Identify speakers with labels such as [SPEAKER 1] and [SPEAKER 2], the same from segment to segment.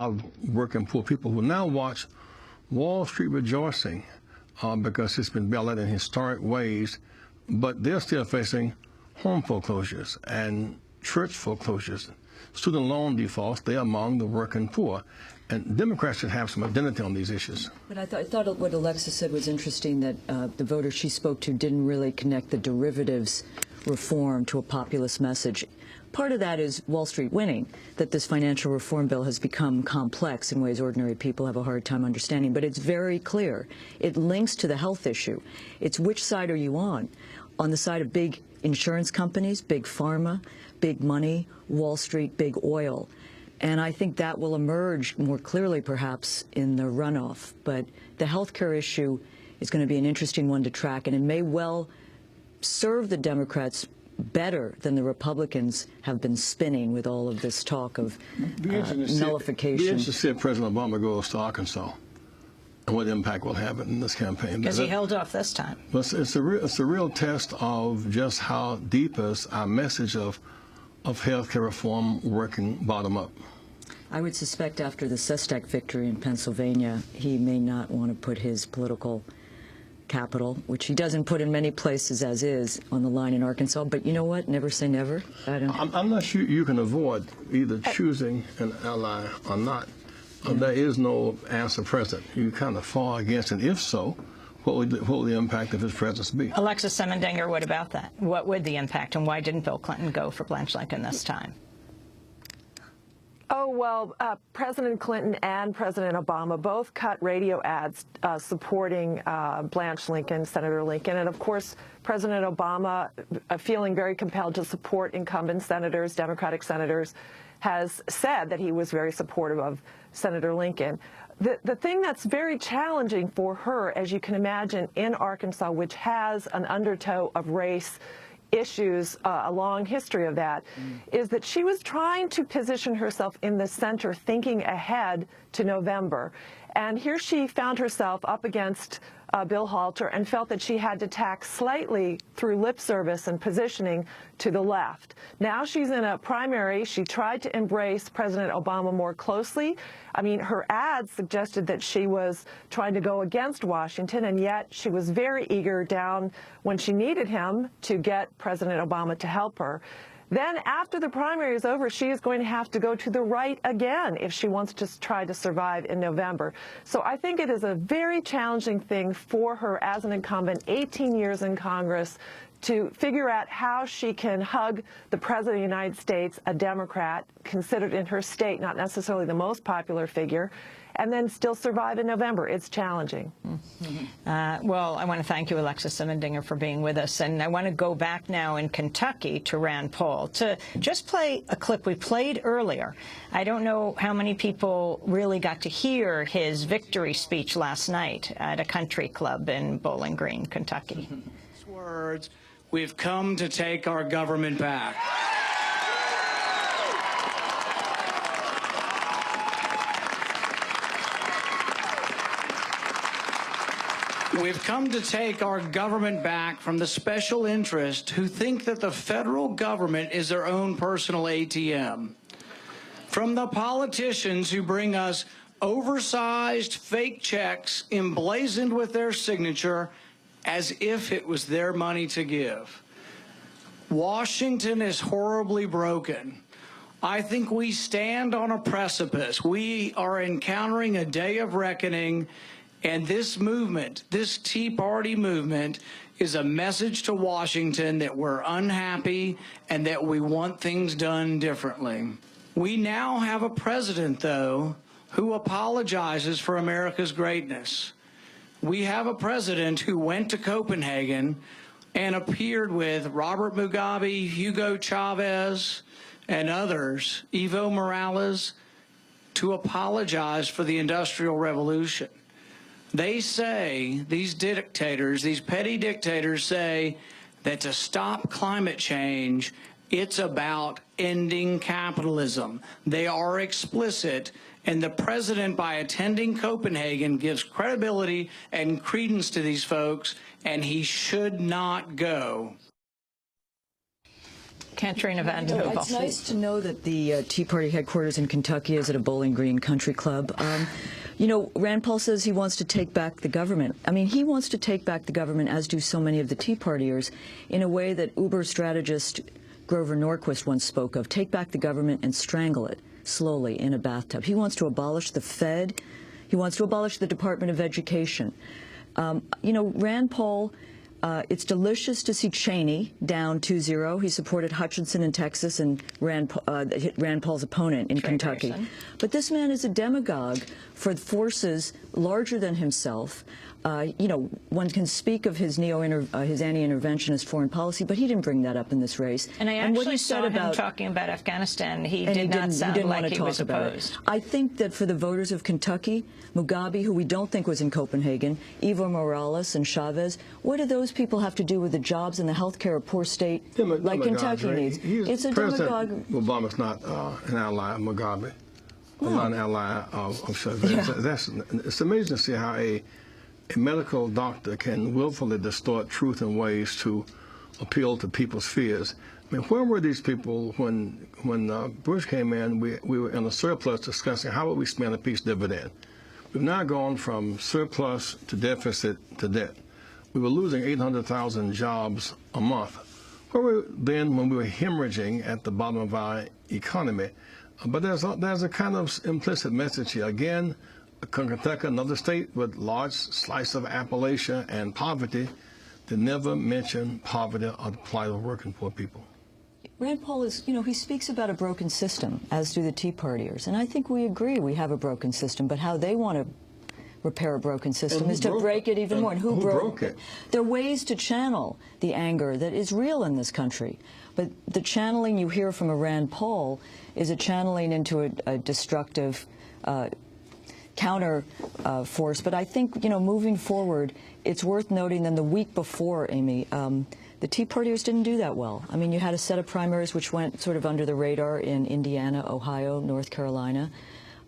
[SPEAKER 1] Of working poor people who now watch Wall Street rejoicing because it's been bailed out in historic ways, but they're still facing home foreclosures and church foreclosures, student loan defaults. They're among the working poor. And Democrats should have some identity on these issues.
[SPEAKER 2] But I thought what Alexa said was interesting, that the voters she spoke to didn't really connect the derivatives reform to a populist message. Part of that is Wall Street winning, that this financial reform bill has become complex in ways ordinary people have a hard time understanding. But it's very clear. It links to the health issue. It's which side are you on? On the side of big insurance companies, big pharma, big money, Wall Street, big oil. And I think that will emerge more clearly, perhaps, in the runoff. But the health care issue is going to be an interesting one to track, and it may well serve the Democrats better than the Republicans have been spinning with all of this talk of nullification.
[SPEAKER 1] Be interesting to see if President Obama goes to Arkansas and what impact will have in this campaign.
[SPEAKER 3] Because he held off this time.
[SPEAKER 1] It's a real test of just how deep is our message of health care reform working bottom up.
[SPEAKER 2] I would suspect after the Sestak victory in Pennsylvania, he may not want to put his political capital, which he doesn't put in many places as is, on the line in Arkansas. But you know what? Never say never.
[SPEAKER 1] I'm not sure you can avoid either choosing an ally or not. There is no answer present. You kind of fall against it. If so, what would the impact of his presence be?
[SPEAKER 3] Alexis Semendinger, what about that? What would the impact, and why didn't Bill Clinton go for Blanche Lincoln this time?
[SPEAKER 4] Oh, well, President Clinton and President Obama both cut radio ads supporting Blanche Lincoln, Senator Lincoln. And, of course, President Obama, feeling very compelled to support incumbent senators, Democratic senators, has said that he was very supportive of Senator Lincoln. The thing that's very challenging for her, as you can imagine, in Arkansas, which has an undertow of race issues, a long history of that, is that she was trying to position herself in the center, thinking ahead to November. And here she found herself up against Bill Halter and felt that she had to tack slightly through lip service and positioning to the left. Now she's in a primary. She tried to embrace President Obama more closely. I mean, her ads suggested that she was trying to go against Washington, and yet she was very eager down when she needed him to get President Obama to help her. Then after the primary is over, she is going to have to go to the right again if she wants to try to survive in November. So I think it is a very challenging thing for her as an incumbent, 18 years in Congress, to figure out how she can hug the President of the United States, a Democrat, considered in her state not necessarily the most popular figure, and then still survive in November. It's challenging.
[SPEAKER 3] Well, I want to thank you, Alexis Semendinger, for being with us. And I want to go back now in Kentucky to Rand Paul to just play a clip we played earlier. I don't know how many people really got to hear his victory speech last night at a country club in Bowling Green, Kentucky.
[SPEAKER 5] Words, we've come to take our government back. We've come to take our government back from the special interests who think that the federal government is their own personal ATM. From the politicians who bring us oversized fake checks emblazoned with their signature as if it was their money to give. Washington is horribly broken. I think we stand on a precipice. We are encountering a day of reckoning. And this movement, this Tea Party movement, is a message to Washington that we're unhappy and that we want things done differently. We now have a president, though, who apologizes for America's greatness. We have a president who went to Copenhagen and appeared with Robert Mugabe, Hugo Chavez, and others, Evo Morales, to apologize for the Industrial Revolution. They say, these dictators, these petty dictators say that to stop climate change, it's about ending capitalism. They are explicit, and the president, by attending Copenhagen, gives credibility and credence to these folks, and he should not go.
[SPEAKER 3] Katrina vanden Heuvel.
[SPEAKER 2] It's nice to know that the Tea Party headquarters in Kentucky is at a Bowling Green country club. You know, Rand Paul says he wants to take back the government. I mean, he wants to take back the government, as do so many of the Tea Partiers, in a way that Uber strategist Grover Norquist once spoke of: take back the government and strangle it slowly in a bathtub. He wants to abolish the Fed. He wants to abolish the Department of Education. You know, Rand Paul, it's delicious to see Cheney down 2-0. He supported Hutchinson in Texas and Rand Paul's opponent in Kentucky. But this man is a demagogue for forces larger than himself. You know, one can speak of his anti-interventionist foreign policy, but he didn't bring that up in this race.
[SPEAKER 3] And I actually saw him talking about Afghanistan. He did not sound like he was opposed.
[SPEAKER 2] I think that for the voters of Kentucky, Mugabe, who we don't think was in Copenhagen, Evo Morales and Chavez, what do those people have to do with the jobs and the health care of poor state like Kentucky needs? It's a demagogue.
[SPEAKER 1] Obama's not an ally of Mugabe. No. Not an ally of Chavez. Yeah. It's amazing to see how a medical doctor can willfully distort truth in ways to appeal to people's fears. I mean, where were these people when Bush came in? We were in a surplus discussing how would we spend a peace dividend. We've now gone from surplus to deficit to debt. We were losing 800,000 jobs a month. Where were we then when we were hemorrhaging at the bottom of our economy? But there's a kind of implicit message here. Again, Kentucky, another state with large slice of Appalachia and poverty, they never mention poverty or the plight of working poor people.
[SPEAKER 2] Rand Paul is, you know, he speaks about a broken system, as do the Tea Partiers. And I think we agree we have a broken system, but how they want to repair a broken system is to break it even more. And who broke it? There are ways to channel the anger that is real in this country. But the channeling you hear from a Rand Paul is a channeling into a destructive counter force. But I think, you know, moving forward, it's worth noting that the week before, Amy, the Tea Partiers didn't do that well. I mean, you had a set of primaries which went sort of under the radar in Indiana, Ohio, North Carolina.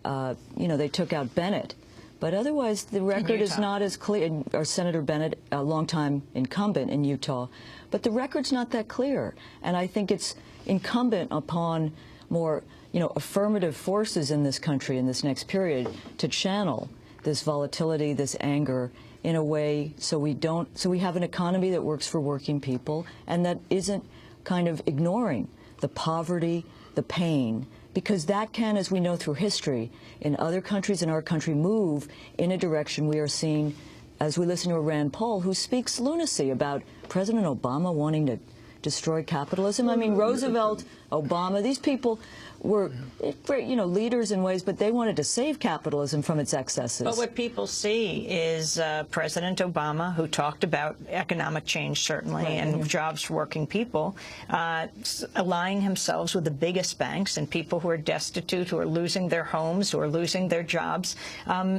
[SPEAKER 2] You know, they took out Bennett. But otherwise, the record is not as clear. Or Senator Bennett, a longtime incumbent in Utah. But the record's not that clear. And I think it's incumbent upon more, you know, affirmative forces in this country in this next period to channel this volatility, this anger, in a way so we have an economy that works for working people and that isn't kind of ignoring the poverty, the pain, because that can, as we know through history, in other countries in our country, move in a direction we are seeing as we listen to a Rand Paul who speaks lunacy about President Obama wanting to destroy capitalism. I mean, Roosevelt, Obama, these people were great, you know, leaders in ways, but they wanted to save capitalism from its excesses.
[SPEAKER 3] But what people see is President Obama, who talked about economic change, certainly, and jobs for working people, aligning himself with the biggest banks and people who are destitute, who are losing their homes, who are losing their jobs,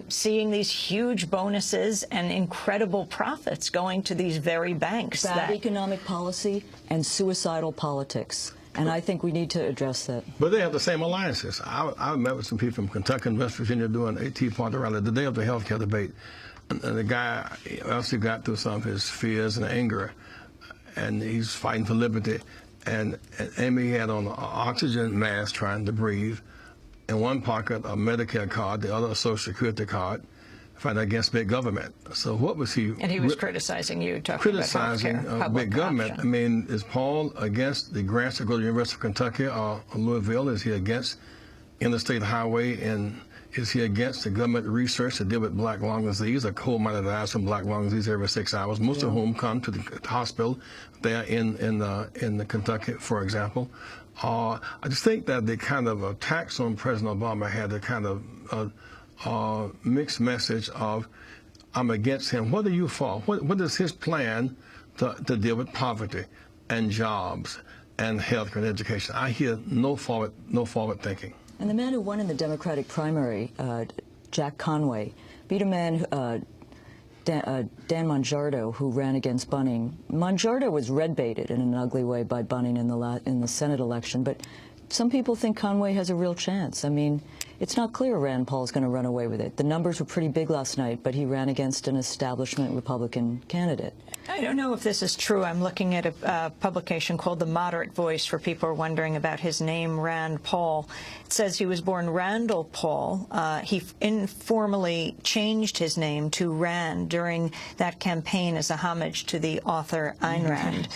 [SPEAKER 3] seeing these huge bonuses and incredible profits going to these very banks.
[SPEAKER 2] Bad economic policy and suicidal politics. And I think we need to address that.
[SPEAKER 1] But they have the same alliances. I met with some people from Kentucky and West Virginia doing a Tea Party rally the day of the health care debate. And the guy actually got through some of his fears and anger, and he's fighting for liberty. And Amy had on an oxygen mask trying to breathe. In one pocket, a Medicare card, the other a Social Security card, fight against big government. So what was he?
[SPEAKER 3] And he was criticizing you, talking
[SPEAKER 1] criticizing
[SPEAKER 3] about
[SPEAKER 1] big government. I mean, is Paul against the grants to go to the University of Kentucky or Louisville? Is he against interstate highway? And is he against the government research to deal with black lung disease? A coal miner dies from black lung disease every 6 hours, most of whom come to the hospital there in the Kentucky, for example. I just think that the kind of attacks on President Obama had a kind of mixed message of, I'm against him. What are you for? What is his plan to deal with poverty and jobs and health care and education? I hear no forward thinking.
[SPEAKER 2] And the man who won in the Democratic primary, Jack Conway, beat a man, Dan Monjardo, who ran against Bunning. Monjardo was red-baited in an ugly way by Bunning in the Senate election, but some people think Conway has a real chance. I mean, it's not clear Rand Paul is going to run away with it. The numbers were pretty big last night, but he ran against an establishment Republican candidate.
[SPEAKER 3] I don't know if this is true. I'm looking at a publication called The Moderate Voice for people who are wondering about his name, Rand Paul. It says he was born Randall Paul. He informally changed his name to Rand during that campaign as a homage to the author Ayn Rand,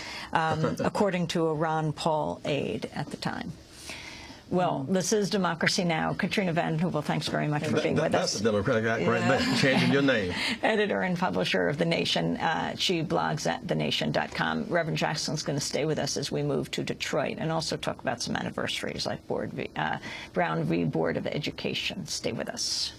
[SPEAKER 3] according to a Ron Paul aide at the time. Well, this is Democracy Now! Katrina Vanden Heuvel, thanks very much for being with us.
[SPEAKER 1] That's the Democratic Act right there, changing your name.
[SPEAKER 3] Editor and publisher of The Nation. She blogs at thenation.com. Reverend Jackson's going to stay with us as we move to Detroit and also talk about some anniversaries like Brown v. Board of Education. Stay with us.